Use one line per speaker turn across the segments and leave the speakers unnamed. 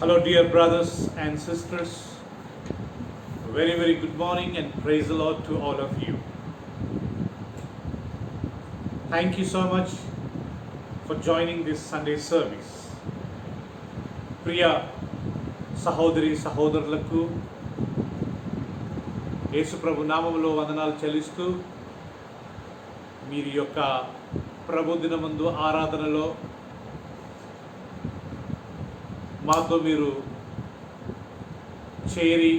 Hello, dear brothers and sisters. Very, very good morning and praise the Lord to all of you. Thank you so much for joining this Sunday service. ప్రియ సహోదరి సహోదరులకు యేసు ప్రభు నామములో వందనాలు చెల్లిస్తూ మీరు యొక్క ప్రభు దినమందు ఆరాధనలో మాతో మీరు చేరి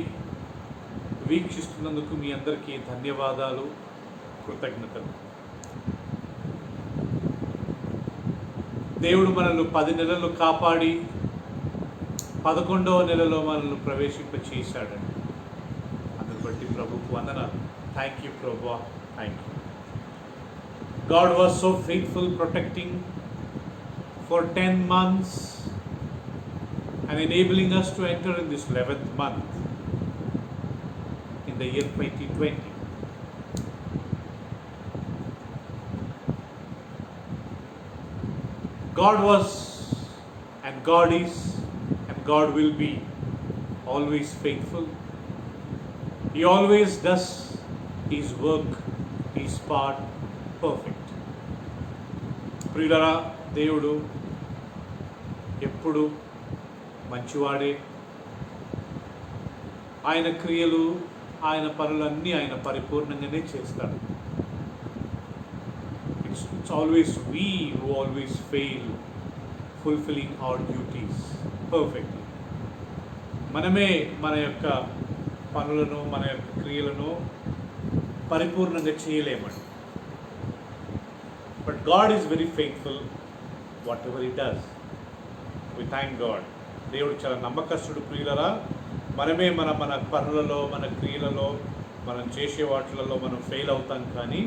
వీక్షిస్తున్నందుకు మీ అందరికీ ధన్యవాదాలు, కృతజ్ఞతలు. దేవుడు మనల్ని 10 నెలలు కాపాడి 11వ నెలలో మనల్ని ప్రవేశింపచేశాడండి. అందుని బట్టి ప్రభుకు వందనాలు. Thank you Prabhu, thank you. God was so faithful, protecting for 10 months and enabling us to enter in this 11th month in the year 2020. God was and God is and God will be always faithful. He always does His work, His part perfect. ప్రియులారా, దేవుడు ఎప్పుడు మంచివాడే. ఆయన క్రియలు, ఆయన పనులన్నీ ఆయన పరిపూర్ణంగానే చేస్తాడు. It's always we who always fail fulfilling our duties perfectly. మనమే మన యొక్క పనులను, మన యొక్క క్రియలను పరిపూర్ణంగా చేయలేమండి. But God is very faithful whatever He does. We thank God. దేవుడు చాలా నమ్మకస్తుడు. ప్రియులరా, మనమే మన పనులలో, మన క్రియలలో, మనం చేసే వాటిలలో మనం ఫెయిల్ అవుతాం, కానీ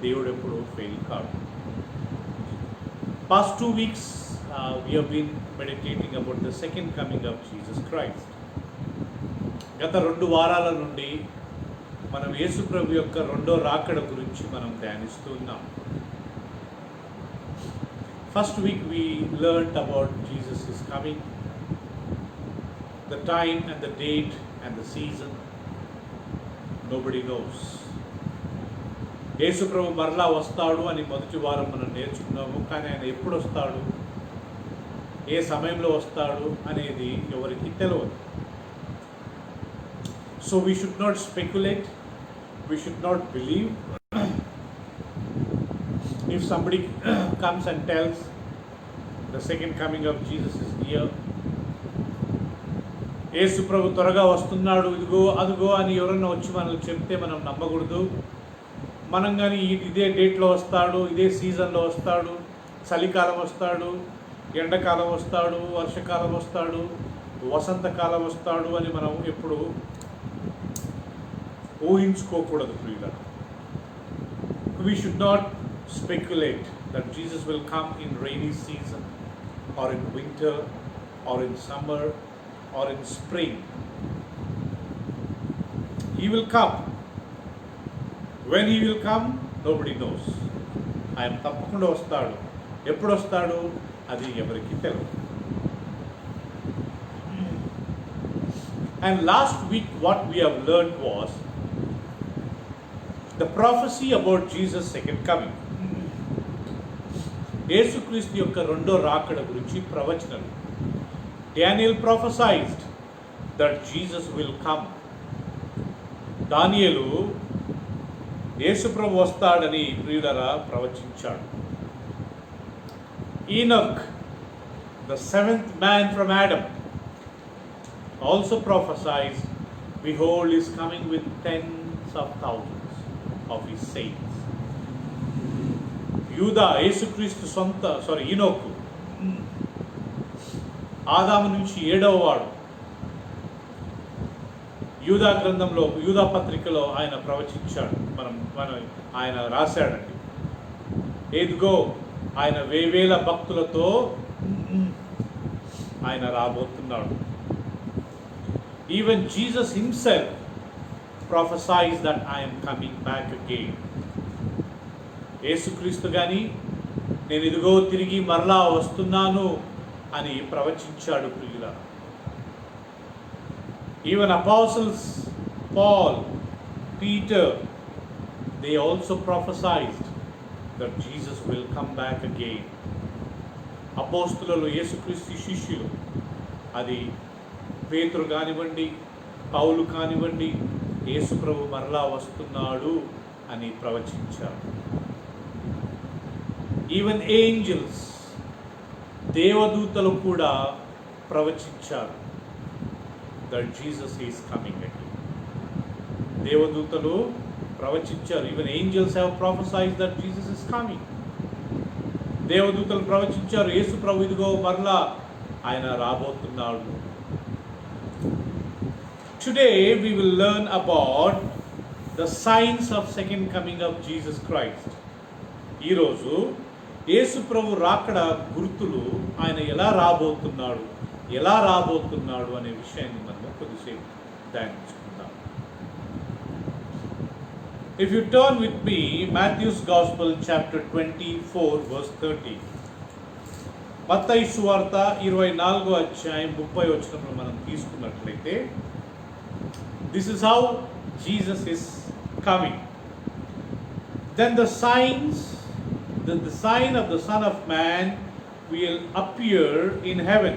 దేవుడు ఎప్పుడు ఫెయిల్ కాదు. Past 2 weeks we have been meditating about the second coming of Jesus Christ. గత 2 వారాల నుండి మనం యేసు ప్రభు యొక్క రెండో రాకడ గురించి మనం ధ్యానిస్తూ ఉన్నాం. First week we learned about Jesus is coming, the time and the date and the season nobody knows. యేసు ప్రభు మరలా వస్తాడు అని మొదటి వారం మనం నేర్చుకున్నాము, కానీ ఆయన ఎప్పుడు వస్తాడు, ఏ సమయంలో వస్తాడు అనేది ఎవరికి తెలియదు. So we should not speculate, we should not believe. If somebody comes and tells the second coming of Jesus is near, యేసు ప్రభు త్వరగా వస్తున్నాడు, ఇదిగో అదిగో అని ఎవరన్నా వచ్చి మనల్ని చెప్తే మనం నమ్మకూడదు. మనం కానీ ఇదే డేట్లో వస్తాడు, ఇదే సీజన్లో వస్తాడు, చలికాలం వస్తాడు, ఎండాకాలం వస్తాడు, వర్షకాలం వస్తాడు, వసంతకాలం వస్తాడు అని మనం ఎప్పుడు ఊహించుకోకూడదు. ప్రియులారా, we should not speculate that Jesus will come in rainy season or in winter or in summer or in spring. He will come. When He will come, nobody knows. ఆయన తప్పకుండా వస్తాడు. ఎప్పుడు వస్తాడు అది ఎవరికి తెలియదు. And last week what we have learned was the prophecy about Jesus' second coming. యేసుక్రీస్తు యొక్క రెండో రాకడ గురించి ప్రవచనాలు. Daniel prophesied that Jesus will come. దానియేలు యేసు ప్రభు వస్తాడని ప్రియులారా ప్రవచించాడు. Enoch, the 7th man from Adam, also prophesied, behold, He is coming with tens of thousands of His saints. యూదా యేసుక్రీస్తు ఈనోకు ఆదాము నుంచి 7వ వాడు. యూదా గ్రంథంలో, యూదా పత్రికలో ఆయన ప్రవచించాడు. ఆయన రాశాడండి, ఎదుగో ఆయన వేవేల భక్తులతో ఆయన రాబోతున్నాడు. Even Jesus Himself prophesies that I am coming back again. యేసుక్రీస్తు కానీ నేను ఇదిగో తిరిగి మరలా వస్తున్నాను అని ప్రవచించాడు ప్రియులారా. Even apostles Paul, Peter, they also prophesied that Jesus will come back again. అపోస్తులలో యేసుక్రీస్తు శిష్యులు, అది పేతురు కానివ్వండి, పౌలు కానివ్వండి, యేసు ప్రభు మరలా వస్తున్నాడు అని ప్రవచించారు. ఈవెన్ ఏంజల్స్, దేవదూతలు కూడా ప్రవచించారు that Jesus is coming again. దేవదూతలు ప్రవచించారు. Even angels have prophesied that Jesus is coming. దేవదూతలు ప్రవచించారు, యేసు ప్రభు ఇదిగో మరలా ఆయన రాబోతున్నాడు. Today we will learn about the signs of second coming of Jesus Christ. ఈరోజు యేసు ప్రభు రాకడ గుర్తులు, ఆయన ఎలా రాబోతున్నాడు అనే విషయాన్ని మనం కొద్దిసేపు ధ్యానించుకుందాం. If you turn with me, Matthew's Gospel chapter 24 verse 30. మత్తయి సువార్త 24వ అధ్యాయం 30వ వచనంలో మనం తీసుకున్నట్లయితే, this is how Jesus is coming. Then the sign of the Son of Man will appear in heaven.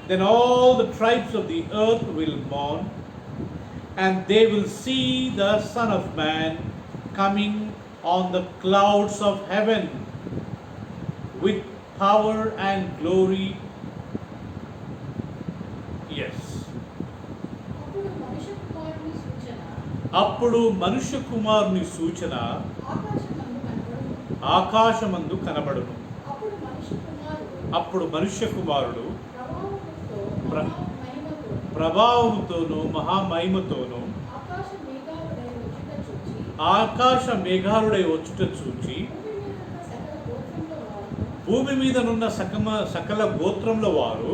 Then all the tribes of the earth will mourn, and they will see the Son of Man coming on the clouds of heaven with power and glory. Yes. అప్పుడు మనుష్య కుమారుని సూచన ఆకాశమందు కనబడును. అప్పుడు మనుష్య కుమారుడు ప్రభావముతోను మహామహిమతోను ఆకాశ మేఘాలుడై వచ్చుట చూచి భూమి మీదనున్న సకల గోత్రంలో వారు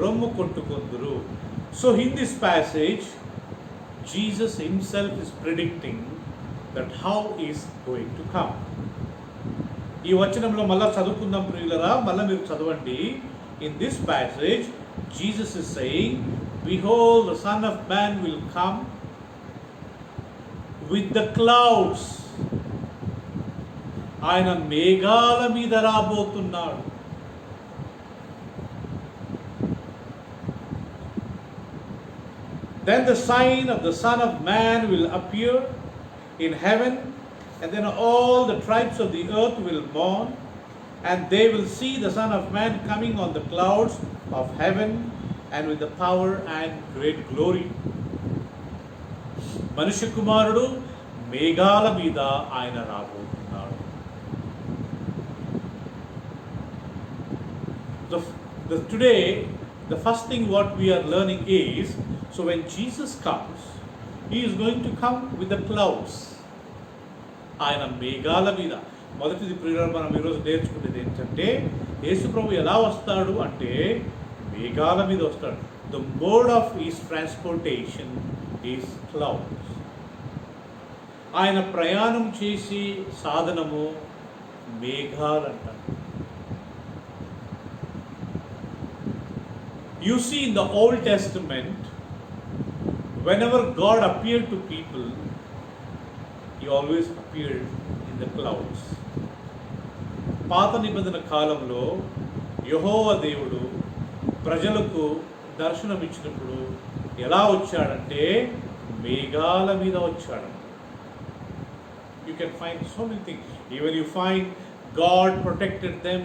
రొమ్ము కొట్టుకొందురు. So in this passage, Jesus himself is predicting that how he is going to come. ఈ వచనంలో మళ్ళా చదువుకుందాం ప్రియులరా, మళ్ళా మీరు చదవండి. In this passage, Jesus is saying, behold, the Son of Man will come with the clouds. ఆయన మేఘాల మీద రాబోతున్నాడు. Then the sign of the Son of Man will appear in heaven, and then all the tribes of the earth will mourn, and they will see the Son of Man coming on the clouds of heaven and with the power and great glory. మనుష్య కుమారుడు మేఘాల మీద ఆయన రాబోతున్నాడు. Today, the first thing what we are learning is, so when Jesus comes, he is going to come with the clouds. ఆయన మేఘాల మీద. మొదటిది ప్రియులారా, మనం ఈరోజు నేర్చుకునేది ఏంటంటే, యేసు ప్రభు ఎలా వస్తాడు అంటే మేఘాల మీద వస్తాడు. The mode of his transportation is clouds. ఆయన ప్రయాణం చేసి సాధనము మేఘాలు అంటారు. You see, in the Old Testament, whenever God appeared to people, he always appeared in the clouds. పాత నిబంధన కాలంలో యెహోవా దేవుడు ప్రజలకు దర్శనం ఇచ్చినప్పుడు ఎలా వచ్చాడంటే మేఘాల మీద వచ్చాడు. You can find so many things. Even you find God protected them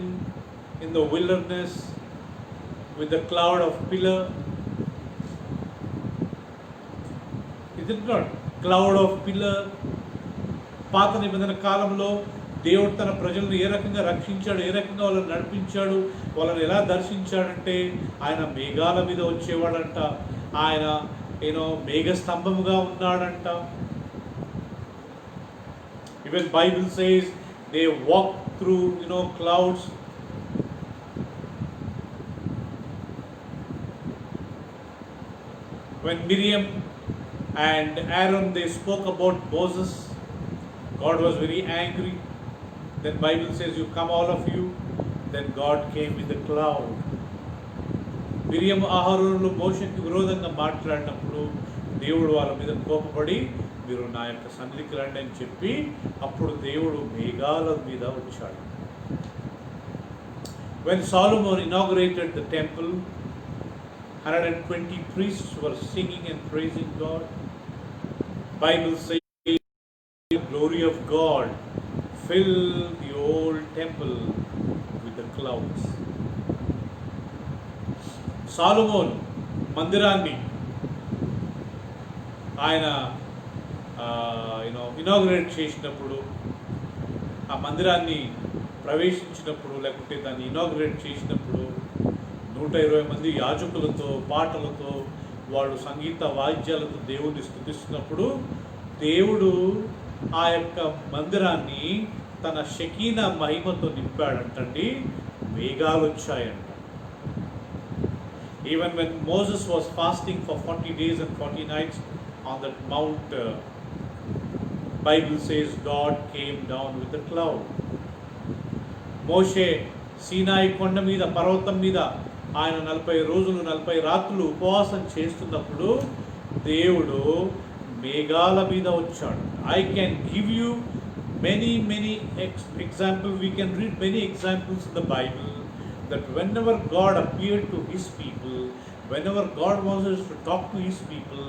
in the wilderness with the cloud of pillar. Is it not? Cloud of pillar. పాత నిబంధన కాలంలో దేవుడు తన ప్రజలను ఏ రకంగా రక్షించాడు, ఏ రకంగా వాళ్ళని నడిపించాడు, వాళ్ళని ఎలా దర్శించాడంటే ఆయన మేఘాల మీద వచ్చేవాడంట. ఆయన మేఘ స్తంభముగా ఉన్నాడంట. Even Bible says they walk through clouds. When Miriam and Aaron they spoke about Moses, God was very angry. Then Bible says, you come all of you. Then God came with a cloud. మిరియం ఆహారంలో మోషకి విరోధంగా మాట్లాడినప్పుడు దేవుడు వాళ్ళ మీద కోపపడి మీరు నా యొక్క సన్నిధికి రండి అని చెప్పి అప్పుడు దేవుడు మేఘాల మీద వచ్చాడు. When Solomon inaugurated the temple, 120 priests were singing and praising God. Bible says the glory of God filled the old temple with the clouds. Solomon మందిరాన్ని ఆయన ఇనాగ్రేట్ చేసినప్పుడు, ఆ మందిరాన్ని ప్రవేశించినప్పుడు లేకుంటే దాన్ని ఇనాగ్రేట్ చేసినప్పుడు 120 మంది యాజకులతో పాటలతో వాళ్ళు సంగీత వాయిద్యాలతో దేవుడిని స్తుతిస్తున్నప్పుడు దేవుడు ఆ యొక్క మందిరాన్ని తన షకీనా మహిమతో నింపాడంటండి. మేఘాలు వచ్చాయంట. Even when Moses was fasting for 40 days and 40 nights on that mount, Bible says God came down with a cloud. మోషే సీనాయి కొండ మీద పర్వతం మీద ఆయన 40 రోజులు 40 రాత్రులు ఉపవాసం చేస్తున్నప్పుడు దేవుడు మేఘాల మీద వచ్చాడు. I can give you many examples. We can read many examples in the Bible that whenever God appeared to his people, whenever God wanted to talk to his people,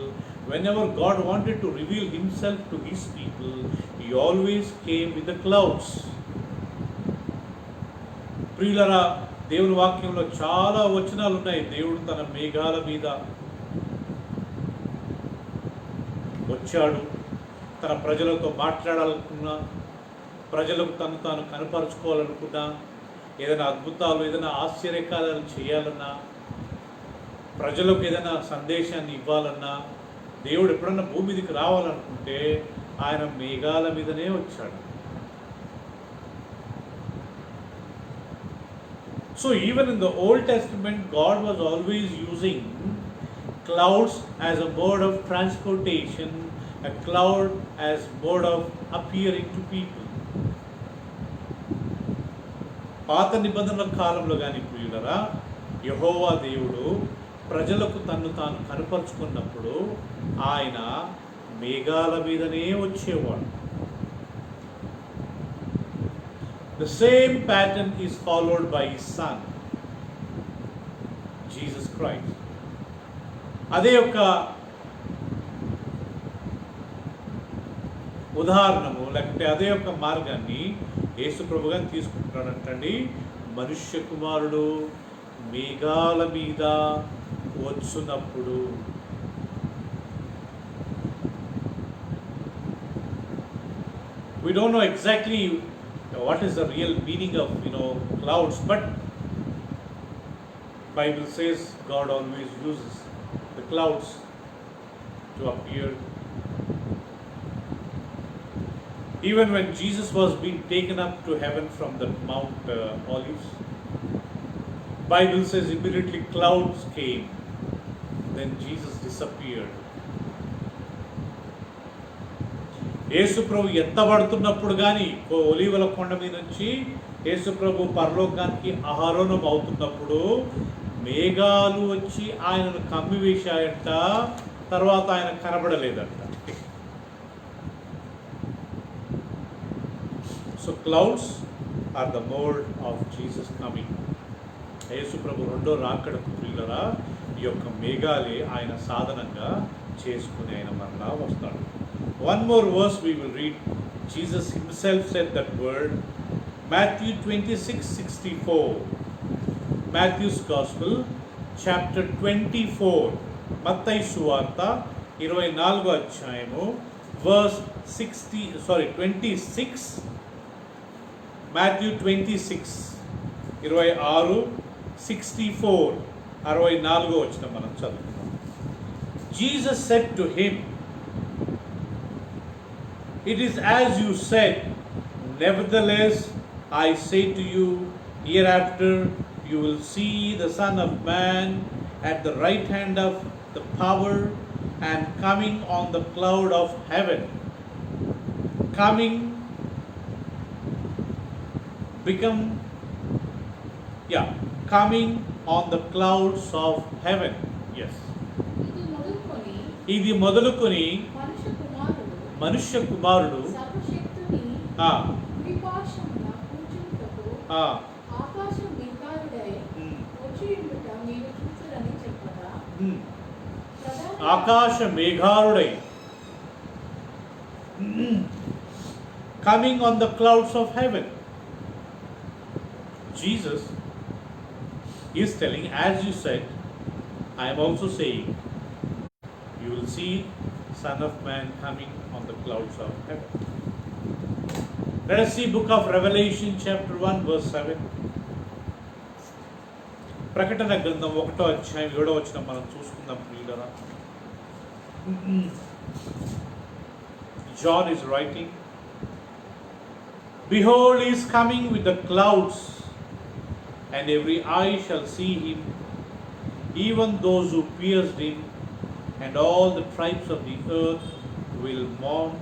whenever God wanted to reveal himself to his people, he always came with the clouds. ప్రియులరా, దేవుని వాక్యంలో చాలా వచనాలు ఉన్నాయి. దేవుడు తన మేఘాల మీద వచ్చాడు. తన ప్రజలతో మాట్లాడాలనుకున్నా, ప్రజలకు తను తాను కనపరుచుకోవాలనుకున్నా, ఏదైనా అద్భుతాలు ఏదైనా ఆశ్చర్యకార్యాలు చేయాలన్నా, ప్రజలకు ఏదైనా సందేశాన్ని ఇవ్వాలన్నా, దేవుడు ఎప్పుడన్నా భూమి మీదకి రావాలనుకుంటే ఆయన మేఘాల మీదనే వచ్చాడు. So even in the Old Testament, God was always using clouds as a mode of transportation, a cloud as mode of appearing to people. పాత నిబంధనల కాలంలో కానీ ప్రియులరా, యెహోవా దేవుడు ప్రజలకు తన్ను తాను కనపరుచుకున్నప్పుడు ఆయన మేఘాల మీదనే వచ్చేవాడు. The same pattern is followed by his son, Jesus Christ. అదే యొక్క ఉదాహరణము లేకపోతే అదే యొక్క మార్గాన్ని యేసు ప్రభుగా తీసుకుంటున్నాడంటండి. మనుష్య కుమారుడు మేఘాల మీద వచ్చున్నప్పుడు we don't know exactly what is the real meaning of clouds, but Bible says God always uses the clouds to appear. Even when Jesus was being taken up to heaven from the Mount Olives, Bible says immediately clouds came, then Jesus disappeared. యేసు ప్రభు ఎత్తబడుతున్నప్పుడు కానీ ఒలీవల కొండ మీద నుంచి యేసు ప్రభు పరలోకానికి ఆరోహణం అవుతున్నప్పుడు మేఘాలు వచ్చి ఆయనను కమ్మివేశాయంట. తర్వాత ఆయన కనబడలేదంట. So clouds are the mode of Jesus coming. Yesu ప్రభు రెండో రాకడకు ప్రియులరా ఈ యొక్క మేఘాలే ఆయన సాధనంగా చేసుకుని ఆయన మరలా వస్తాడు. One more verse we will read. Jesus himself said that word. Matthew 26:64. Matthew's Gospel, chapter 24. మత్తయి సువార్త 24వ అధ్యాయము verse 26. Matthew 26 26 64 64వ వచనం మనం చదువుకుందాం. Jesus said to him, "It is as you said. Nevertheless, I say to you, hereafter you will see the Son of Man at the right hand of the power and coming on the cloud of heaven." Coming on the clouds of heaven. Yes.
ఇది మొదలుకొని
మనుష్య కుమారుడు
సర్వశక్తుని
ఆ,
కుడిపార్శ్వమున కూర్చుంటకు
ఆ,
ఆకాశ మేఘారుడై
ఉమ్,
వచ్చియుండుట మీరు చూచురని చెప్పగా
ఉమ్.
ప్రధాన
ఆకాశ మేఘారుడై coming on the clouds of heaven. Jesus is telling, as you said, I am also saying, you will see Son of Man coming on the clouds of heaven. Let us see book of Revelation chapter 1 verse 7. ప్రకటన గ్రంథం 1వ అధ్యాయం 7వ వచనం మనం చూసుకుందాం ప్రియులారా. John is writing, behold, he is coming with the clouds, and every eye shall see him, even those who pierced him, and all the tribes of the earth will mourn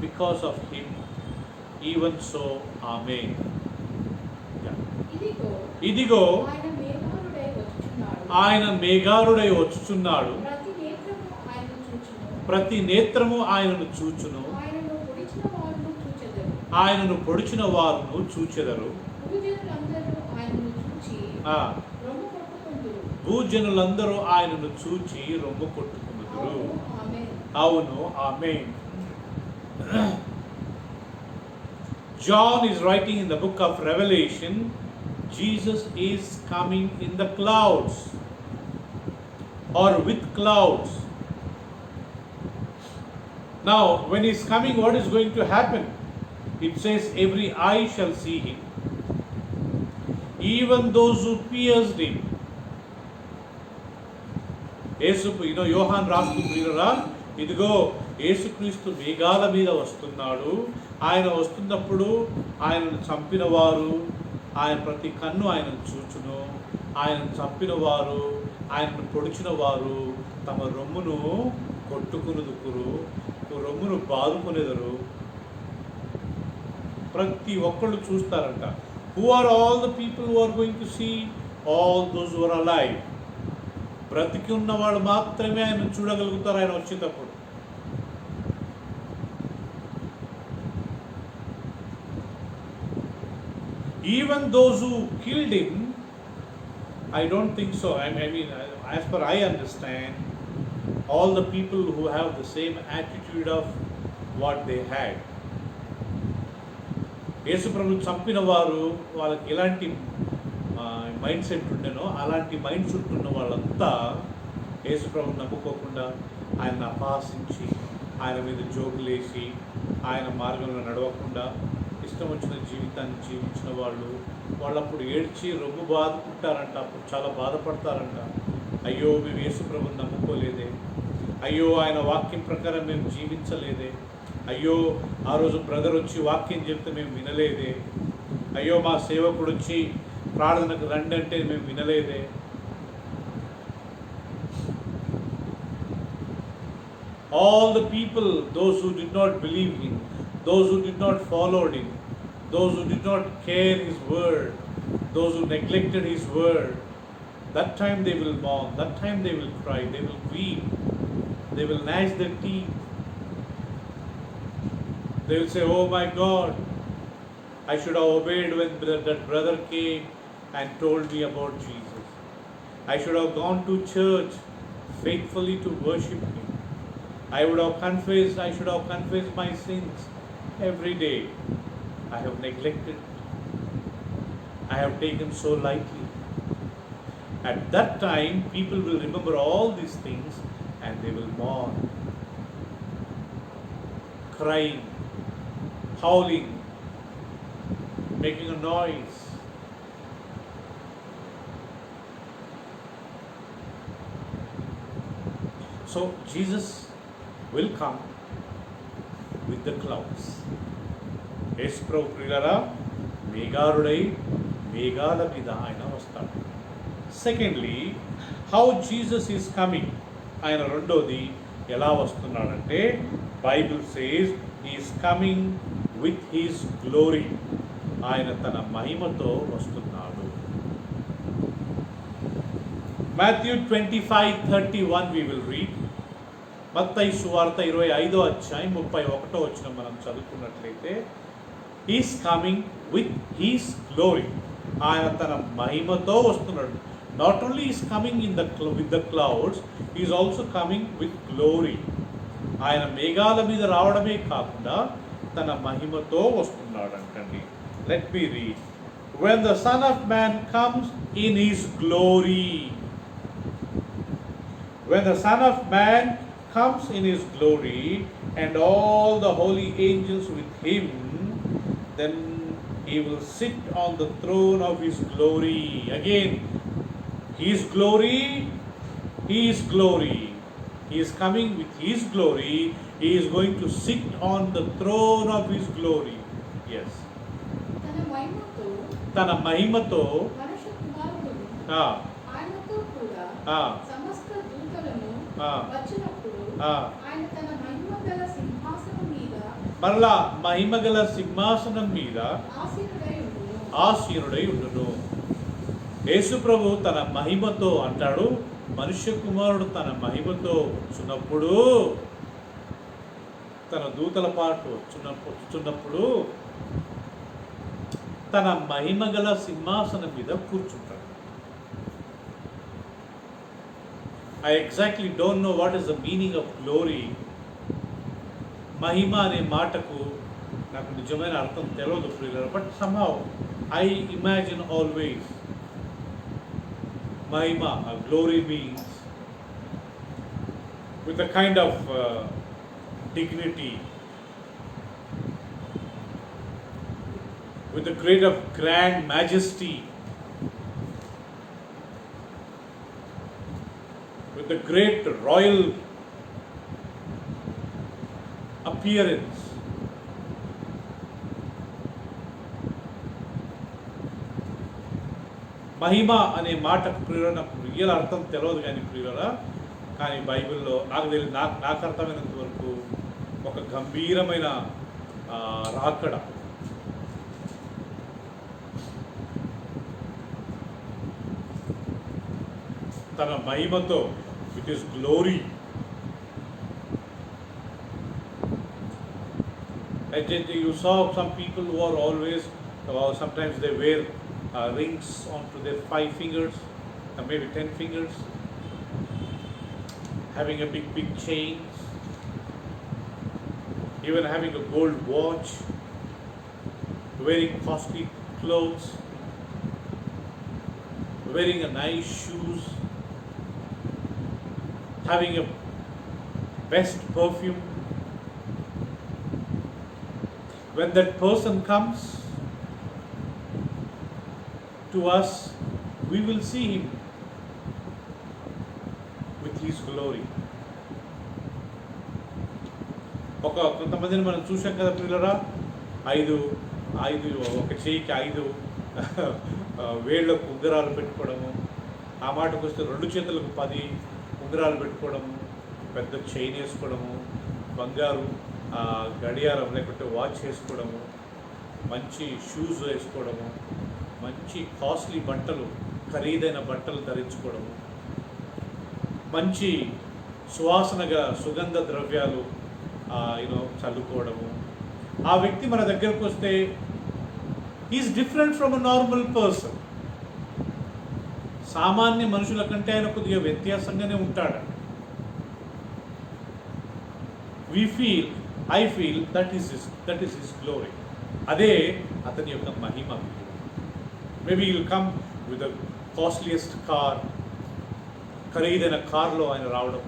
because of him. Even so, Amen. Yeah.
ఇదిగో
ఇదిగో
ఆయన మేఘారుడై
ఆయన మేఘారుడై
వచ్చుచున్నాడు.
వచ్చుచున్నాడు,
ప్రతి నేత్రము ఆయనను
ప్రతి నేత్రము ఆయనను
చూచును.
చూచును,
ఆయనను పొడిచిన వారును చూచెదరు.
ఆయనను పొడిచిన వారును చూచెదరు.
భూజనులందరూ ఆయనను చూచి
ఆ,
రొమ్ము కొట్టుకొందురు.
భూజనులందరూ ఆయనను చూచి రొమ్ము కొట్టుకునుదురు.
అవును, ఆమేన్.
అవును, ఆమేన్. John is writing in the book of Revelation, Jesus is coming in the clouds or with clouds. Now, when he is coming, what is going to happen? It says, every eye shall see him, even those who pierced him. యోహాన్ రాస్తున్నా, ఇదిగో యేసుక్రీస్తు మేఘాల మీద వస్తున్నాడు. ఆయన వస్తున్నప్పుడు ఆయనను చంపిన వారు, ఆయన ప్రతి కన్ను ఆయనను చూచును. ఆయనను చంపిన వారు, ఆయనను పొడిచిన వారు తమ రొమ్మును కొట్టుకునుదుకురు, రొమ్మును బాదుకునేదరు. ప్రతి ఒక్కళ్ళు చూస్తారంట. Who are all the people who are going to see? All those who are alive. బ్రతికి ఉన్నవాళ్ళు మాత్రమే ఆయన చూడగలుగుతారు ఆయన వచ్చేటప్పుడు. Even those who killed him, I don't think so. I mean, as per I understand, all the people who have the same attitude of what they had. యేసు ప్రభు చంపిన వారు, వాళ్ళకి ఎలాంటి మైండ్ సెట్ ఉండేనో అలాంటి మైండ్ సెట్ ఉన్న వాళ్ళంతా యేసు ప్రభుని నమ్ముకోకుండా ఆయన అపహాసించి, ఆయన మీద జోకులేసి, ఆయన మార్గంలో నడవకుండా ఇష్టం వచ్చిన జీవితాన్ని జీవించిన వాళ్ళు అప్పుడు ఏడ్చి రొమ్ము బాదుకుంటారంట. అప్పుడు చాలా బాధపడతారంట. అయ్యో, మేము యేసు ప్రభుని నమ్ముకోలేదే, అయ్యో ఆయన వాక్యం ప్రకారం మేము జీవించలేదే, అయ్యో ఆ రోజు బ్రదర్ వచ్చి వాక్యం చెప్తే మేము వినలేదే, అయ్యో మా సేవకుడు వచ్చి ప్రార్థనకు రండి అంటే మేము వినలేదే. All the people, those who did not believe him, those who did not follow him, those who did not care his word, those who neglected his word, that time they will mourn, that time they will cry, they will weep, they will gnash their teeth. They will say, oh my God, I should have obeyed when that brother came and told me about Jesus. I should have gone to church faithfully to worship him. I should have confessed my sins every day. I have neglected. I have taken so lightly. At that time, people will remember all these things and they will mourn, crying, howling, making a noise. So Jesus will come with the clouds. యేసు ప్రభు ప్రియులారా, మేఘారుడై మేఘాల మీద ఆయన వస్తాడు. Secondly, how Jesus is coming. ఆయన రెండోది ఎలా వస్తున్నాడంటే, Bible says he is coming with his glory. ఆయన తన మహిమతో వస్తున్నాడు. Matthew 25:31 we will read. మత్తయి సువార్త 25వ అధ్యాయం 31వ వచనం మనం చదువుకున్నట్లయితే, he's coming with his glory. ఆయన తన మహిమతో వస్తున్నాడు. Not only is coming with the clouds, is also coming with glory. ఆయన మేఘాల మీద రావడమే కాకుండా తన మహిమతో వస్తున్నాడు అంటండి. Let me read. When the son of man comes in his glory. When the Son of Man comes in his glory and all the holy angels with him, then he will sit on the throne of his glory. Again, his glory, his glory. He is coming with his glory. He is going to sit on the throne of his glory. Yes. తన మహిమతో
మనుష్య కుమారుడు ఆయనతో కూడా సమస్త దూతలను వచ్చినప్పుడు ఆయన తన మహిమగల సింహాసనం మీద
మరలా మహిమగల సింహాసనం మీద ఆసీనుడై ఉండును. యేసు ప్రభు తన మహిమతో అంటాడు, మనుష్య కుమారుడు తన మహిమతో వచ్చినప్పుడు, తన దూతల పాటు వచ్చున్నప్పుడు తన మహిమగల సింహాసనం మీద కూర్చుంటాడు. I exactly don't know what is the meaning of glory. మహిమ అనే మాటకు నాకు నిజమైన అర్థం తెలియదు ప్రియులారా, but somehow I imagine always Mahima, glory means with a kind of dignity, with a great of grand majesty, with a great royal appearance. మహిమ అనే మాటకు ప్రియుల నాకు రియల్ అర్థం తెలియదు కానీ ప్రియులరా, కానీ బైబిల్లో నాకు అర్థమైనంత వరకు ఒక గంభీరమైన రాకడ, తన మహిమతో, with his glory. You saw some people who are always, sometimes they wear rings onto their 5 fingers, maybe 10 fingers, having a big chains, even having a gold watch, wearing costly clothes, wearing a nice shoes, having a best perfume. When that person comes to us, we will see him with his glory. కొంతమందిని మనం చూసాం కదా పిల్లరా, ఐదు ఒక చేయికి 5 వేళ్ళకు ఉంగరాలు పెట్టుకోవడము, ఆ మాటకు వస్తే 2 చేతులకు 10 ఉంగరాలు పెట్టుకోవడము, పెద్ద చైన్ వేసుకోవడము, బంగారు గడియారం లేకుంటే వాచ్ వేసుకోవడము, మంచి షూస్ వేసుకోవడము, మంచి కాస్ట్లీ బట్టలు, ఖరీదైన బట్టలు ధరించుకోవడము, మంచి సువాసనగా సుగంధ ద్రవ్యాలు చల్లుకోవడము. ఆ వ్యక్తి మన దగ్గరకు వస్తే is different from a normal person. సామాన్య మనుషుల కంటే ఆయన కొద్దిగా వ్యత్యాసంగానే ఉంటాడు. I feel that is his glory. అదే అతని యొక్క మహిమ. Maybe he'll come with the costliest car, ఖరీదైన కార్లో ఆయన రావడం.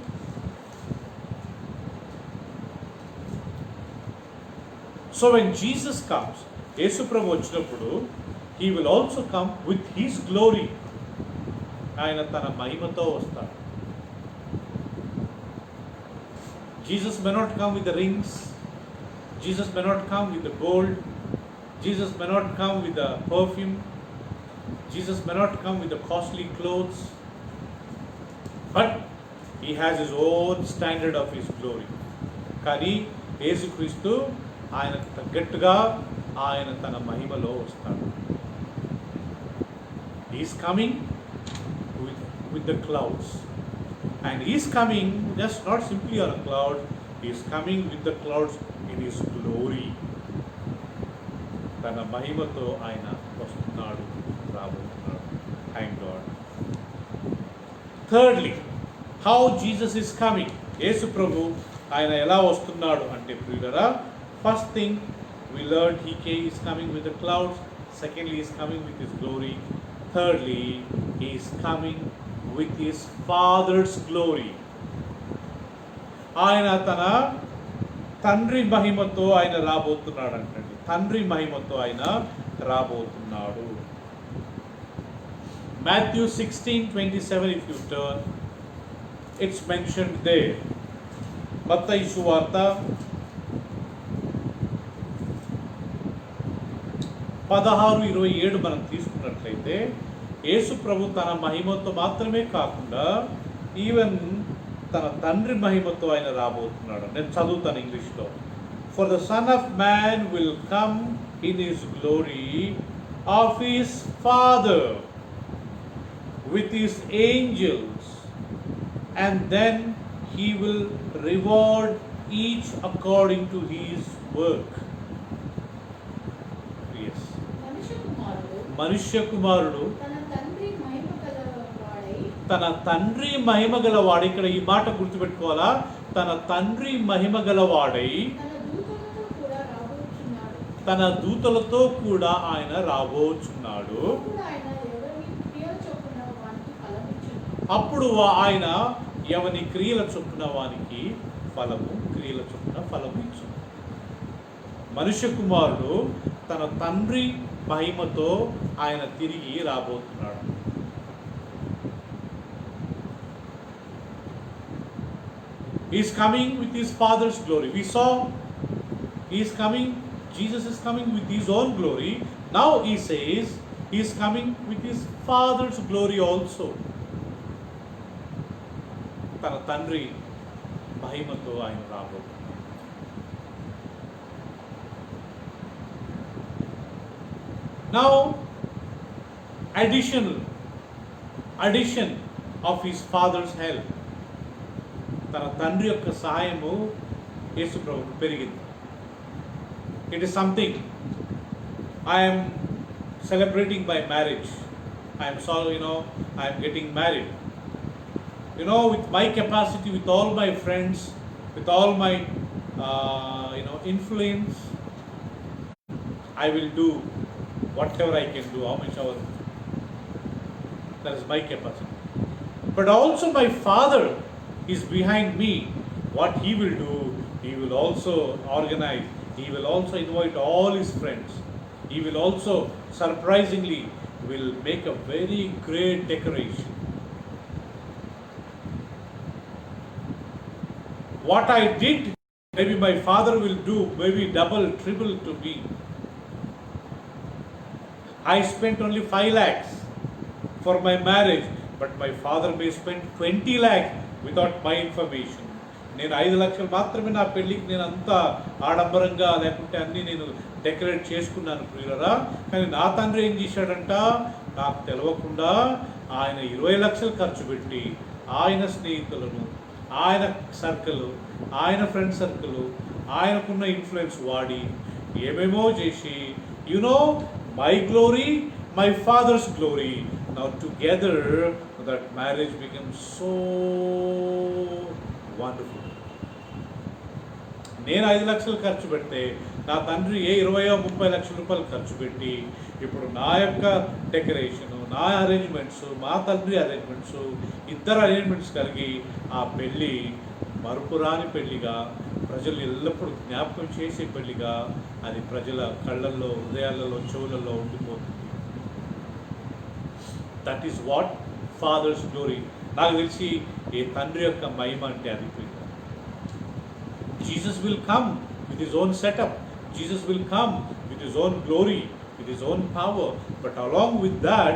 So when Jesus comes, యేసు ప్రభు వచ్చినప్పుడు, he will also come with his glory. ఆయన తన మహిమతో వస్తాడు. Jesus may not come with the rings. Jesus may not come with the gold. Jesus may not come with the perfume. Jesus may not come with the costly clothes. But he has his own standard of his glory. కానీ యేసుక్రీస్తు ఆయన తగ్గట్టుగా ఆయన తన మహిమలో వస్తాడు. He is coming with the clouds. And he is coming just not simply on a cloud, he is coming with the clouds in his glory. తన మహిమతో ఆయన వస్తున్నాడు, రాబోతున్నాడు. Thank God. Thirdly, how Jesus is coming. యేసు ప్రభు ఆయన ఎలా వస్తున్నాడు అంటే ప్రియులారా, first thing we learned he is coming with the clouds. Secondly, he is coming with his glory. Thirdly, he is coming with his Father's glory. ఆయన తన తండ్రి మహిమతో ఆయన రాబోతున్నాడు అంటండి. తండ్రి మహిమతో ఆయన రాబోతున్నాడు. Matthew 16:27, if you turn, it's mentioned there. మత్తయి సువార్త 16:27 మనం తీసుకున్నట్లయితే యేసు ప్రభు తన మహిమతో మాత్రమే కాకుండా ఈవెన్ తన తండ్రి మహిమతో ఆయన రాబోతున్నాడు. నేను చదువుతాను ఇంగ్లీష్లో. For the Son of Man will come in his glory of his Father with his angels, and then he will reward each according to his work. Yes. మనుష్య కుమారుడు తన తండ్రి మహిమ గలవాడై, ఇక్కడ ఈ మాట గుర్తుపెట్టుకోవాలా, తన తండ్రి మహిమ గలవాడై తన దూతలతో కూడా ఆయన రాబోచున్నాడు. అప్పుడు ఆయన ఎవని క్రియల చొప్పున వానికి క్రియల చొప్పున ఫలము ఇచ్చు. మనుష్య కుమారుడు తన తండ్రి మహిమతో ఆయన తిరిగి రాబోతున్నాడు. He is coming with his Father's glory. We saw he is coming, Jesus is coming with his own glory. Now he says he is coming with his Father's glory also. తన తండ్రి మహిమతో ఆయన రాబోతున్నాడు. Now addition of his Father's help. తన తండ్రి యొక్క సహాయము యేసు ప్రభువుకు పెరిగింది. It is something. I am celebrating my marriage. I am sorry, I am getting married. With my capacity, with all my friends, with all my influence, I will do whatever I can do, how much hour. That is my capacity. But also my Father is behind me. What he will do, he will also organize, he will also invite all his friends. He will also surprisingly will make a very great decoration. What I did, maybe my Father will do, maybe double, triple to me. I spent only 5 lakhs for my marriage, but my Father may spend 20 lakhs without my information. నేను 5 లక్షలు మాత్రమే నా పెళ్ళికి నేను అంతా ఆడంబరంగా లేకుంటే అన్నీ నేను డెకరేట్ చేసుకున్నాను ప్రియులరా. కానీ నా తండ్రి ఏం చేశాడంట, నాకు తెలవకుండా ఆయన 20 లక్షలు ఖర్చు పెట్టి ఆయన స్నేహితులను, ఆయన సర్కిల్, ఆయన ఫ్రెండ్ సర్కిల్, ఆయనకున్న ఇన్ఫ్లుయెన్స్ వాడి ఏమేమో చేసి my glory, my Father's glory. Now together that marriage becomes so wonderful. నేను 5 లక్షలు ఖర్చు పెడితే నా తండ్రి 20-30 లక్షల రూపాయలు ఖర్చు పెట్టి ఇప్పుడు నా యొక్క డెకరేషను, నా అరేంజ్మెంట్స్, మా తండ్రి అరేంజ్మెంట్స్, ఇద్దరు అరేంజ్మెంట్స్ కలిగి ఆ పెళ్ళి మరుపురాని పెళ్లిగా, ప్రజలు ఎల్లప్పుడూ జ్ఞాపకం చేసే పెళ్లిగా అది ప్రజల కళ్ళల్లో, హృదయాలలో, చెవులలో ఉండిపోతుంది. That is what father's glory. నాకు తెలిసి ఏ తండ్రి యొక్క మహిమ అంటే అది. Jesus will come with his own setup. Jesus will come with his own glory, with his own power. But along with that,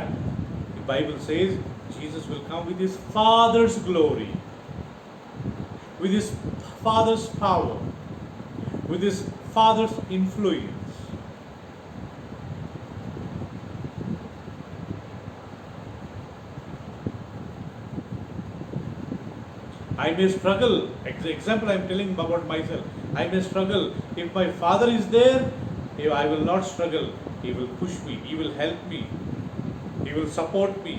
the Bible says Jesus will come with his Father's glory, with his Father's power, with his Father's influence. I may struggle. Example, I am telling about myself. I may struggle. If my father is there, I will not struggle. He will push me. He will help me. He will support me.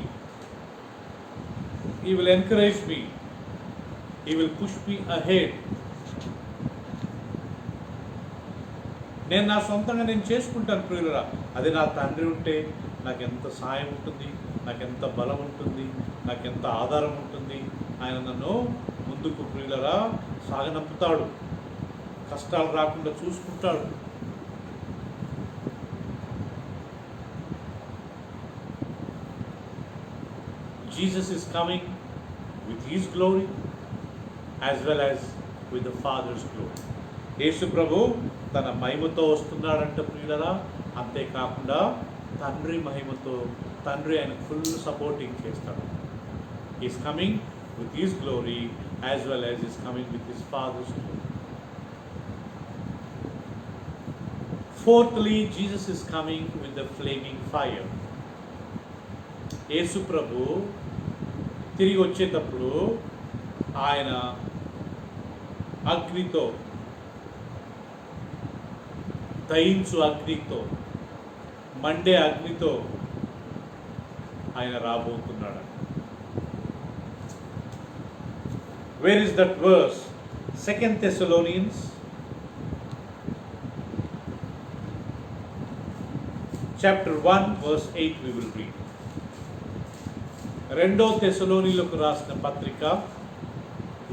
He will encourage me. He will push me ahead. నేను నా సొంతంగా నేను చేసుకుంటాను ప్రియులరా. అదే నా తండ్రి ఉంటే నాకు ఎంత సాయం ఉంటుంది, నాకు ఎంత బలం ఉంటుంది, నాకు ఎంత ఆధారం ఉంటుంది. ఆయన నన్ను ముందుకు ప్రియులరా సాగనంపుతాడు, కష్టాలు రాకుండా చూసుకుంటాడు. Jesus is coming with His glory as well as with the Father's glory. యేసు ప్రభు తన మహిమతో వస్తున్నాడంట ప్రియులరా. అంతేకాకుండా తండ్రి మహిమతో, తండ్రి ఆయన ఫుల్ సపోర్టింగ్ చేస్తాడు. Is coming with His glory as well as is coming with His Father's glory. Fourthly, Jesus is coming with the flaming fire. యేసు ప్రభు తిరిగి వచ్చేటప్పుడు ఆయన అగ్నితో, దహించు అగ్నితో, మండే అగ్నితో ఆయన రాబోతున్నాడు. Where is that verse? 2 Thessalonians chapter 1 verse 8 we will read. 2 తెస్సలోనీయులకు రాసిన పత్రిక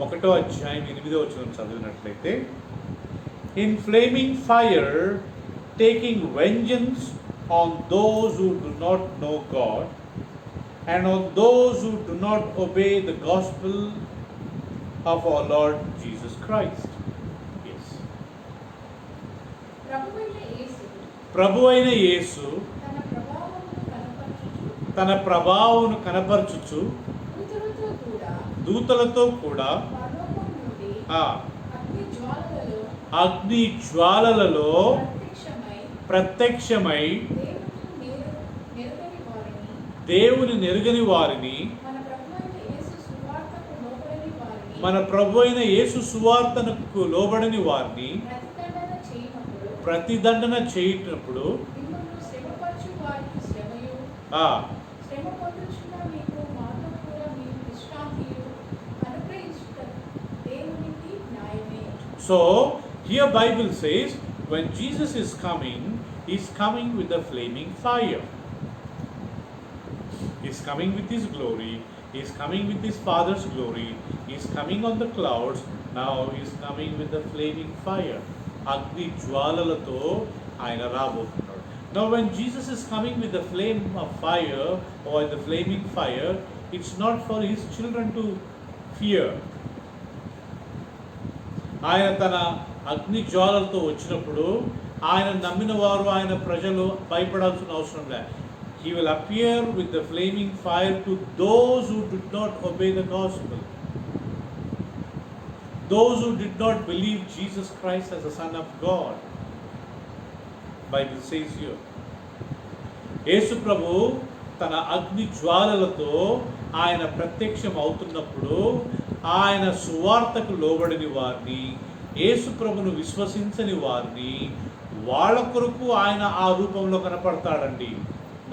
1వ అధ్యాయం 8వ వచనం చదివినట్లయితే, in flaming fire taking vengeance on those who do not know God and on those who do not obey the gospel of our Lord Jesus Christ. Yes. ప్రభువైన యేసు తన ప్రభావమును కనపరచుచు దూతలతో కూడా అగ్ని జ్వాలలలో ప్రత్యక్షమై దేవుని నెరుగని వారిని, మన ప్రభు అయిన యేసు సువార్తనకు లోబడని వారిని ప్రతిదండన చేయునప్పుడు So here Bible says when Jesus is coming, He's coming with a flaming fire. He's coming with His glory. He's coming with His Father's glory. He's coming on the clouds. Now He's coming with the flaming fire. Agni jwalalato ayana rabotunnaru. Now when Jesus is coming with the flame of fire or the flaming fire, it's not for His children to fear. ఆయన తన అగ్ని జ్వాలలతో వచ్చినప్పుడు ఆయన నమ్మిన వారు, ఆయన ప్రజలు భయపడాల్సిన అవసరం లేదు. He will appear with the flaming fire to those who did not obey the gospel, those who did not believe Jesus Christ as the Son of God. Bible says here, యేసు ప్రభు తన అగ్ని జ్వాలలతో ఆయన ప్రత్యక్షం అవుతున్నప్పుడు ఆయన సువార్తకు లోబడిని వారిని, యేసు ప్రభును విశ్వసించని వారిని, వాళ్ళ కొరకు ఆయన ఆ రూపంలో కనపడతాడండి.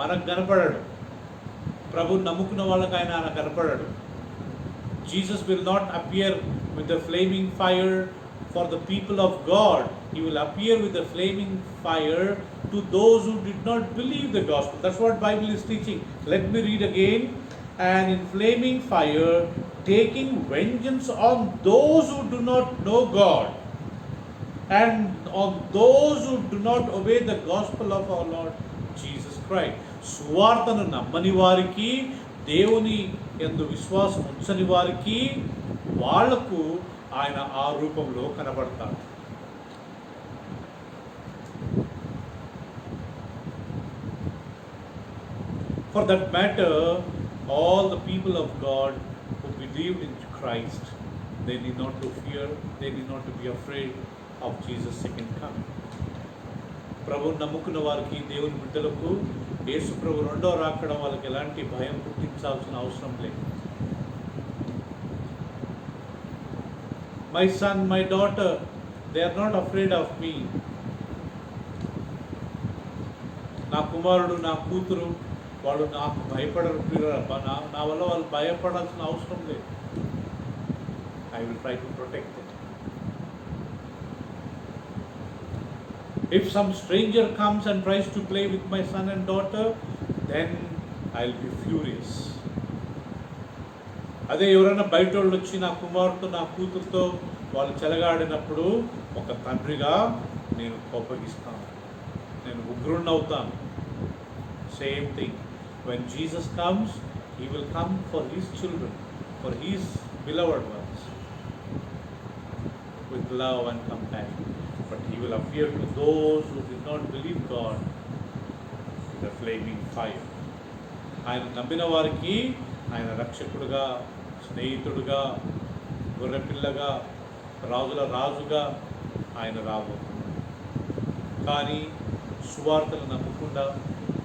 మనకు కనపడడు. ప్రభు నమ్ముకున్న వాళ్ళకి ఆయన కనపడడు. Jesus will not appear with the flaming fire for the people of God. He will appear with the flaming fire to those who did not believe the gospel. That's what Bible is teaching. Let me read again. And in flaming fire, taking vengeance on those who do not know God and on those who do not obey the gospel of our Lord Jesus Christ. సువార్తను నమ్మని వారికి, దేవుని యందు విశ్వాసం ఉంచని వారికి, వాళ్లకు ఆయన ఆ రూపంలో కనబడతాడు. For that matter, all the people of God who believed in Christ, they need not to fear, they need not to be afraid of Jesus' second coming. ప్రభువు నమ్ముకున్న వారికి, దేవుని బిడ్డలకు యేసు ప్రభు రెండో రాకడం వాళ్ళకి ఎలాంటి భయం పుట్టించాల్సిన అవసరం లేదు. my son, my daughter, they are not afraid of me. నా కుమారుడు నా కూతురు వాళ్ళు నాకు భయపడరు ప్రియులారా. నా వల్ల వాళ్ళు భయపడాల్సిన అవసరం లేదు. I will try to protect them. If some stranger comes and tries to play with my son and daughter, then I'll be furious. అదే ఎవరైనా బయట వాళ్ళు వచ్చి నా కుమారుతో నా కూతురుతో వాళ్ళు చెలగాడినప్పుడు ఒక తండ్రిగా నేను కోపగిస్తాను, నేను ఉగ్రుణ్ణవుతాను. Same thing, when Jesus comes, he will come for his children, for his beloved ones, with love and compassion. But he will appear to those who did not believe God with a flaming fire. ఆయన నమ్మిన వారికి ఆయన రక్షకుడుగా, స్నేహితుడుగా, గొర్రెపిల్లగా, రాజుల రాజుగా ఆయన రాబోతున్నాడు. కానీ సువార్తను నమ్మకుండా,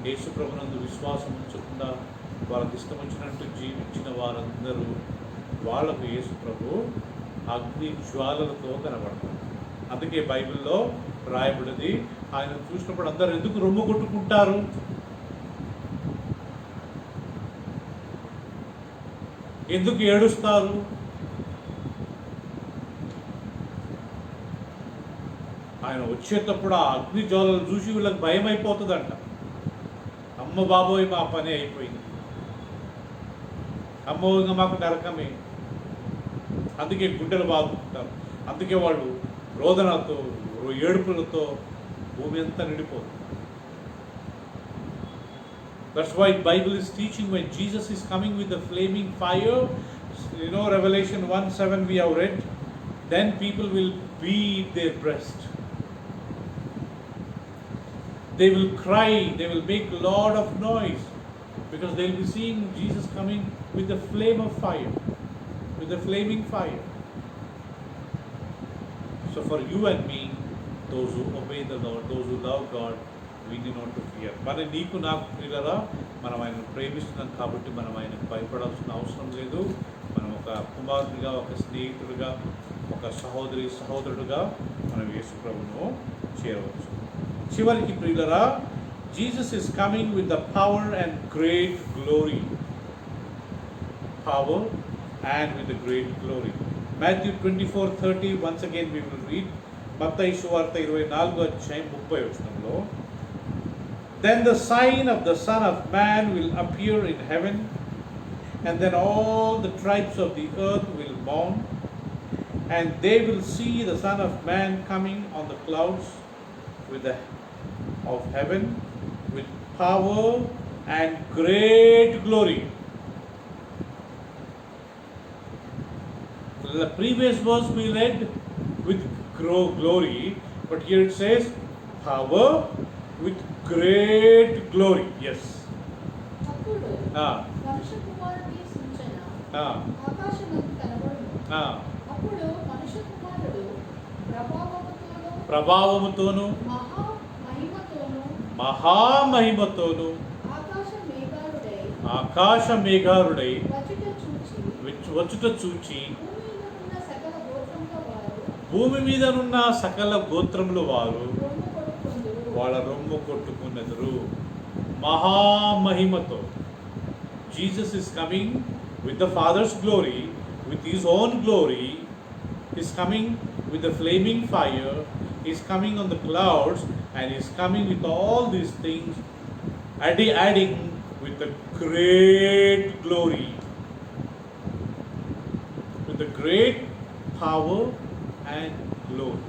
యేసు ప్రభునందు విశ్వాసం ఉంచకుండా, వాళ్ళకి ఇష్టం వచ్చినట్టు జీవించిన వారందరూ వాళ్ళకు యేసు ప్రభు అగ్ని జ్వాలలతో కనబడతారు. అందుకే బైబిల్లో రాయబడింది, ఆయన చూసినప్పుడు అందరూ ఎందుకు రొమ్ము కొట్టుకుంటారు? ఎందుకు ఏడుస్తారు? ఆయన వచ్చేటప్పుడు ఆ అగ్ని జ్వాలలు చూసి వీళ్ళకి భయం అయిపోతుందంట. అమ్మ బాబోయ్ మా పని అయిపోయింది, అమ్మో ఇంకా మాకు నరకమే. అందుకే గుండెలు బాదుకుంటారు. అందుకే వాళ్ళు రోదనతో, ఏడుపులతో భూమి అంతా నిండిపోతుంది. That's why Bible is teaching when Jesus is coming with the flaming fire. You know, Revelation 1:7 we have read. Then people will beat their breast. They will cry. They will make a lot of noise because they will be seeing Jesus coming with the flame of fire, with the flaming fire. So for you and me, those who obey the Lord, those who love God, we need not to fear. మరి నీకు నాకు ప్రియులారా, మనం ఆయనను ప్రేమిస్తున్నాం కాబట్టి మనం ఆయనకు భయపడాల్సిన అవసరం లేదు. మనం ఒక కుమారుడిగా, ఒక స్నేహితుడిగా, ఒక సహోదరుడుగా మనం యేసు ప్రభువును చేరవచ్చు. చివరికి ప్రియులారా, Jesus is coming with the power and great glory. Power and with the great glory. Matthew 24:30, once again we will read. మత్తయి సువార్త 24:30. Then the sign of the Son of Man will appear in heaven, and then all the tribes of the earth will mourn, and they will see the Son of Man coming on the clouds of heaven with power and great glory. The previous verse we read with glory, but here it says power with great glory. Yes.
అప్పుడు మనుష్య కుమారుని సూచన ఆకాశమందు కనబడును. అప్పుడు మనుష్య కుమారుడు ప్రభావముతోను మహామహిమతోను ఆకాశ మేఘారుడై వచ్చుట చూచి భూమి మీదనున్న సకల గోత్రముల వారు వాళ్ళ రొమ్ము కొట్టుకున్నెదరు. మహామహిమతో. Jesus is coming with the Father's glory, with his own glory. He's coming with the flaming fire. He's coming on the clouds, and he's coming with all these things, adding with the great glory, with the great power and glory.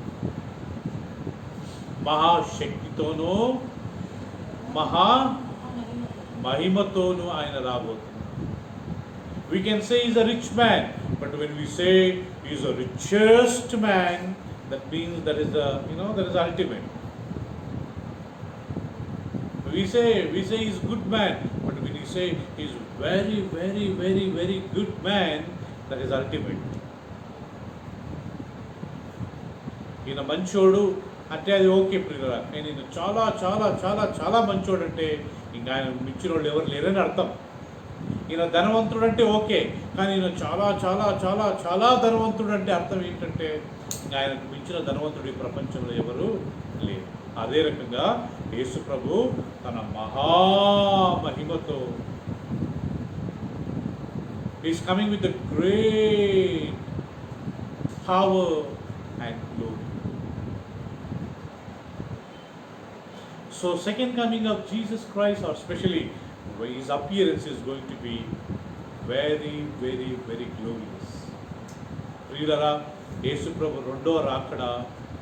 మహాశక్తితోనూ మహిమతోనూ ఆయన రాబోతున్నాడు. We can say he's a rich man, but when we say he's the richest man, that means that is ultimate. We say he's a good man, but when we say he's very, very, very, very good man, that is ultimate. ఈయన మంచోడు అంటే అది okay ప్రియులారా. నేను ఈయన చాలా చాలా చాలా చాలా మంచోడు అంటే ఇంకా ఆయన మించిన వాళ్ళు ఎవరు లేరని అర్థం. ఈయన ధనవంతుడు అంటే ఓకే, కానీ ఈయన చాలా చాలా చాలా చాలా ధనవంతుడు అంటే అర్థం ఏంటంటే ఆయనకు మించిన ధనవంతుడు ఈ ప్రపంచంలో ఎవరు లేరు. అదే రకంగా యేసు ప్రభు తన మహామహిమతో is coming with the great power and glory. So second coming of Jesus Christ, or especially his appearance, is going to be very, very, very glorious. ప్రియులరా, యేసు ప్రభు రెండో రాకడ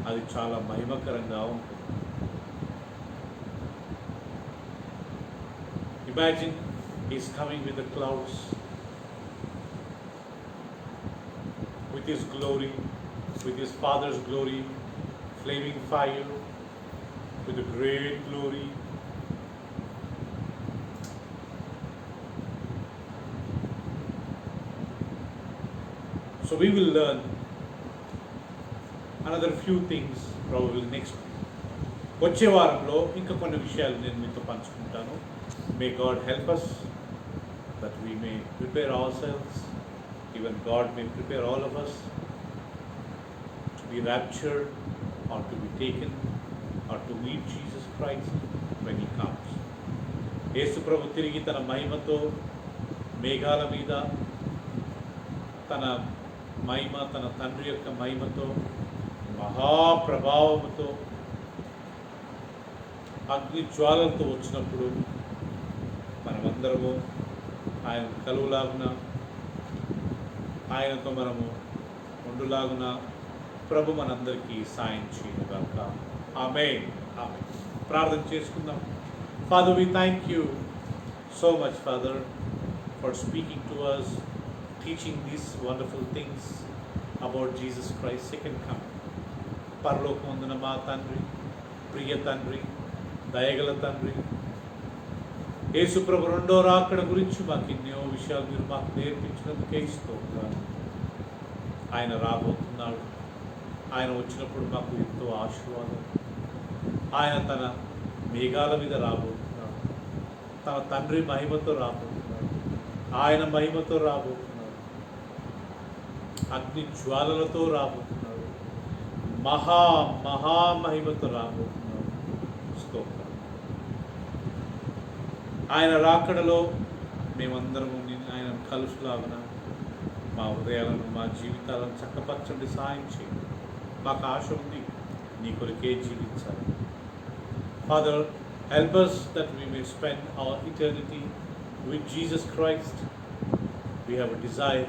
అది చాలా మహిమకరంగా ఉంటుంది. Imagine he's coming with the clouds, with his glory, with his Father's glory, flaming fire, with a great glory. So we will learn another few things probably next week. వచ్చే వారంలో ఇంకా కొన్ని విషయాలు నేను మీతో పంచుకుంటాను. May God help us that we may prepare ourselves, even God may prepare all of us to be raptured or to be taken or to meet Jesus Christ when he comes. యేసు ప్రభు తిరిగి తన మహిమతో మేఘాల మీద, తన మహిమ, తన తండ్రి యొక్క మహిమతో, మహాప్రభావముతో, అగ్ని జ్వాలలతో వచ్చినప్పుడు మనమందరము ఆయన కలువులాగున, ఆయనతో మనము ఉండులాగున ప్రభు మనందరికీ సాయం చేయనుగాక. ఆమేన్. ఆమేన్. ప్రార్థన చేసుకుందాం. Father, we thank you so much, Father, for speaking to us, teaching these wonderful things about Jesus Christ's second coming. పరలోకమందున మా తండ్రి, ప్రియ తండ్రి, దయగల తండ్రి, యేసు ప్రభు రెండో రాకడ గురించి మాకు ఎన్నో విషయాలు మీరు మాకు నేర్పించినందుకే స్తోత్రాలు. ఆయన రాబోతున్నాడు. ఆయన వచ్చినప్పుడు మాకు ఎంతో ఆశీర్వాదం. ఆయన తన మేఘాల మీద రాబోతున్నాడు. తన తండ్రి మహిమతో రాబోతున్నాడు. ఆయన మహిమతో రాబోతున్నాడు. అగ్ని జ్వాలలతో రాబోతున్నాడు. మహామహిమతో రాబోతున్నాడు. స్తోత్రం. ఆయన రాకడలో మేమందరము ఆయన కలుసులాగున మా హృదయాలను, మా జీవితాలను చక్కపరచండి, సాయం చేయండి. మాకు ఆశ ఉంది, నీ కొరకే జీవించాలి. Father, help us that we may spend our eternity with Jesus Christ. We have a desire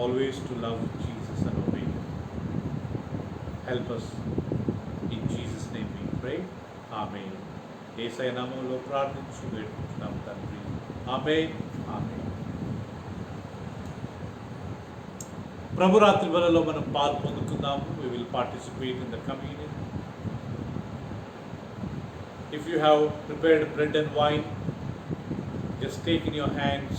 always to love Jesus and obey Him. Help us. In Jesus' name we pray. Amen. యేసయ్య నామములో ప్రార్థించి వేడుకుంటున్నాం తండ్రి. ఆమేన్. ఆమేన్. ప్రభురాత్రి వేళలో మనం పాల్పొందుకుందాము. We will participate in the communion. If you have prepared bread and wine, just take in your hands.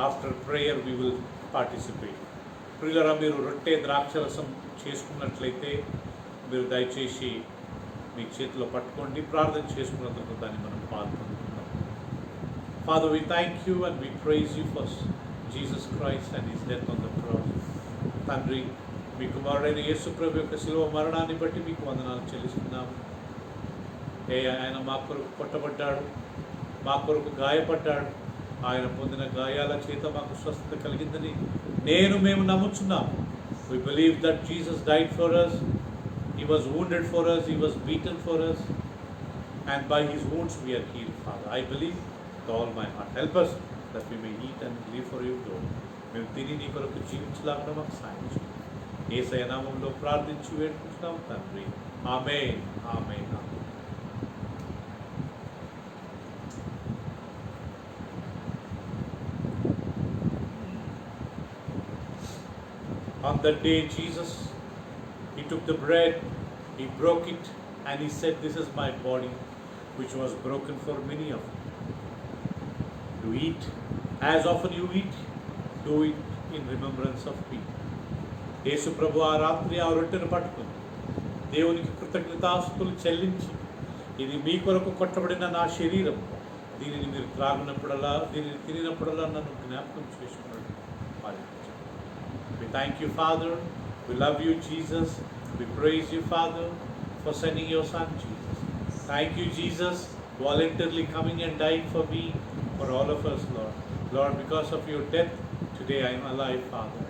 After prayer we will participate. ప్రియులారా, మీరు రొట్టె ద్రాక్షరసం చేసుకున్నట్లయితే మీరు దయచేసి మీ చేతిలో పట్టుకోండి. ప్రార్థన చేసుకున్నందుకు దాన్ని మనం పాల్పొందుకుందాం. Father, we thank you and we praise you for Jesus Christ and his death on the cross. తండ్రి, మీ కుమారుడైన యేసు ప్రభు యొక్క శిలువ మరణాన్ని బట్టి మీకు వందనాలు చెల్లిస్తున్నాము. ఆయన మా కొరకు కొట్టబడ్డాడు, మా కొరకు గాయపడ్డాడు. ఆయన పొందిన గాయాల చేత మాకు స్వస్థత కలిగిందని మేము నమ్ముచున్నాం. We believe that Jesus died for us, he was wounded for us, he was beaten for us, and by his wounds we are healed, Father. I believe with all my heart. Help us that we may eat and live for your glory. మేము తిని నీ కొరకు జీవించలాగా మాకు సాయం చేయండి. యేసయ్య నామములో ప్రార్థించి వేడుకుంటున్నాం తండ్రి. ఆమేన్. ఆమేన్. ఆమేన్. On that day, Jesus, he took the bread, he broke it, and he said, "This is my body, which was broken for many of you. You eat, as often you eat, do it in remembrance of me." యేసు ప్రభు ఆ రాత్రి ఆ రొట్టెను పట్టుకుని దేవునికి కృతజ్ఞతాస్తుతులు చెల్లించి, ఇది మీ కొరకు కొట్టబడిన నా శరీరం, దీనిని మీరు త్రాగినప్పుడల్లా, దీనిని తినినప్పుడల్లా నన్ను జ్ఞాపకం చేసుకున్నాడు. We thank you, Father. We love you, Jesus. We praise you, Father, for sending your Son, Jesus. Thank you, Jesus, voluntarily coming and dying for me, for all of us, Lord. Lord, because of your death, today I am alive, Father.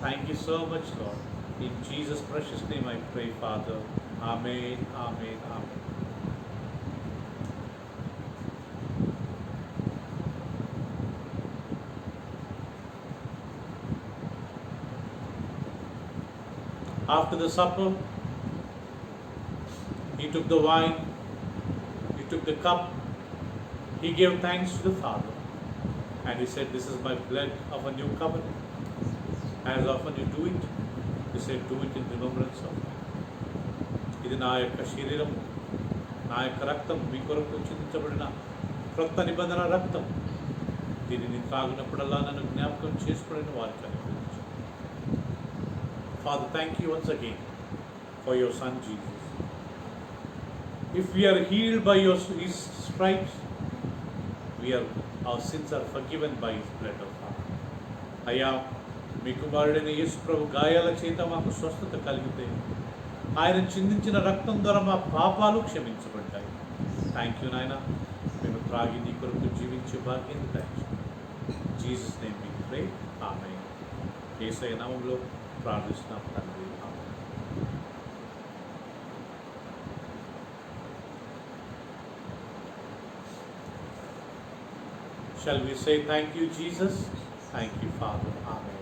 Thank you so much, Lord. In Jesus' precious name I pray, Father. Amen, amen, amen. After the supper, he took the wine, he took the cup, he gave thanks to the Father, and he said, "This is my blood of a new covenant. As often you do it," he said, "do it in remembrance of me." ఇది నా యొక్క శరీరం, నా యొక్క రక్తం, మీ కొరకు చిందించబడిన క్రొత్త నిబంధన రక్తం. దీనిని త్రాగినప్పుడల్లా నన్ను జ్ఞాపకం చేసుకుని వారికి అనుగ్రహించు. Father, thank you once again for your Son Jesus. If we are healed by His stripes, our sins are forgiven by His blood of Father. అయ్యా, మీ కుమారుడైన యేసు ప్రభు గాయాల చేత మాకు స్వస్థత కలిగితే, ఆయన చిందించిన రక్తం ద్వారా మా పాపాలు క్షమించబడ్డాయి. థ్యాంక్ యూ నాయన. మేము త్రాగి నీ కొరకు జీవించే భాగ్యం దయచేయండి. జీసస్ నేమ్ వి ప్రే. ఆమేన్. యేసయ్య నామములో ప్రార్థిస్తున్నాం తండ్రి. ఆమేన్. Shall we say thank you, Jesus? Thank you, Father. Amen.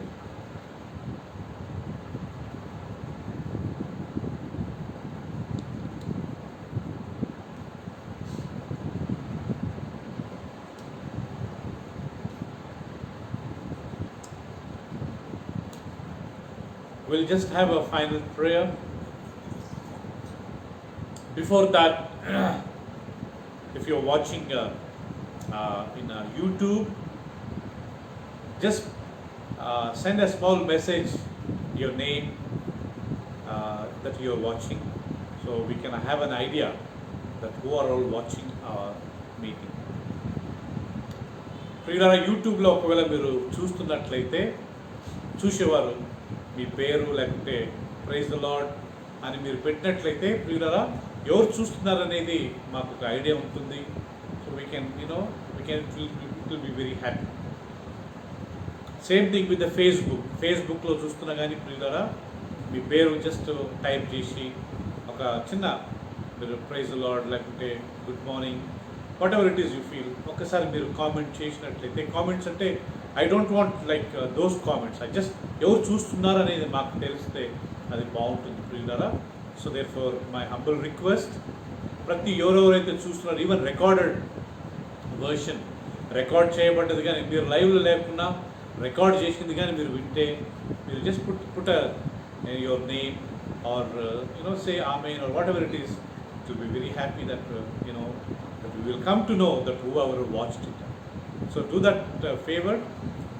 We'll just have a final prayer. Before that, if you're watching in YouTube, just send a small message, your name, that you're watching, so we can have an idea that who are all watching our meeting. ప్రియులారా, యూట్యూబ్లో ఒకవేళ మీరు చూస్తున్నట్లయితే, చూసేవారు మీ పేరు లేకుంటే praise the lord అని మీరు పెట్టినట్లయితే, ప్రియులారా, ఎవరు చూస్తున్నారనేది మాకు ఒక ఐడియా ఉంటుంది. So we can it will be very happy. Same thing with the ఫేస్బుక్లో చూస్తున్నా కానీ, ప్రియులారా, మీ పేరు జస్ట్ టైప్ చేసి ఒక చిన్న మీరు ప్రైజ్ ద లార్డ్ లేకుంటే good morning, whatever it is you feel, ఒక్కసారి మీరు కామెంట్ చేసినట్లయితే, కామెంట్స్ అంటే I don't want like those comments, I just ఎవరు చూస్తున్నారు అనేది మాకు తెలిస్తే అది బాగుంటుంది ప్రియులారా. So therefore my humble request, ప్రతి ఎవరెవరైతే చూస్తున్నారు, ఈవెన్ రికార్డెడ్ వర్షన్, రికార్డ్ చేయబడ్డది కానీ మీరు లైవ్లో లేకుండా రికార్డ్ చేసింది కానీ మీరు వింటే, మీరు just put your name or say amen or whatever it is, it will be very happy that that we will come to know that whoever watched it. So do that favor,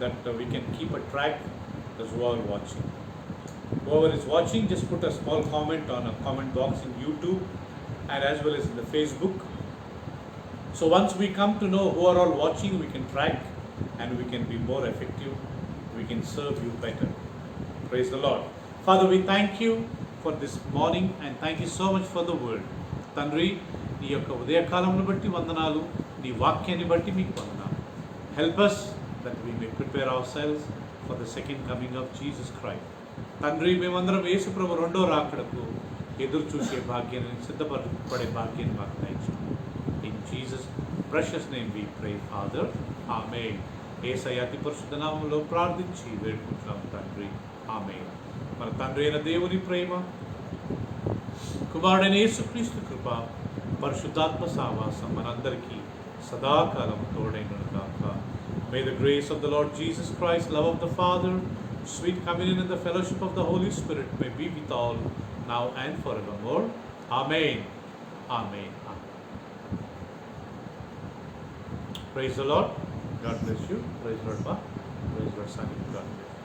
that we can keep a track as who are watching. Whoever is watching, just put a small comment on a comment box in YouTube and as well as in the Facebook. So once we come to know who are all watching, we can track and we can be more effective. We can serve you better. Praise the Lord. Father, we thank you for this morning and thank you so much for the word. Tandri, నీ యొక్క ఉదయకాలంను బట్టి వందనాలు, నీ వాక్యాన్ని బట్టి మీకు వందనాలు. Help us that we may prepare ourselves for the second coming of Jesus Christ. తండ్రి, మేమందరం యేసు ప్రభు రెండో రాకడకు ఎదురు చూసే భాగ్యాన్ని, సిద్ధపడే భాగ్యాన్ని మాకు దయచేయండి. In Jesus precious name we pray father. ఆమేన్. యేసయ్య అతి పరిశుద్ధ నామములో ప్రార్థించి వేడుకుంటున్నాం తండ్రి. ఆమేన్. మన తండ్రి అయిన దేవుని ప్రేమ, కుమారుడైన యేసుక్రీస్తు కృప, పరిశుద్ధాత్మ సావాసం మనందరికీ సదాకాలం తోడైనను గాక. May the grace of the Lord Jesus Christ, love of the Father, sweet communion and the fellowship of the Holy Spirit may be with all now and forevermore. Amen. Amen. Amen. Praise the Lord. God bless you. Praise the Lord, Ma. Praise the Lord, Son. God bless you.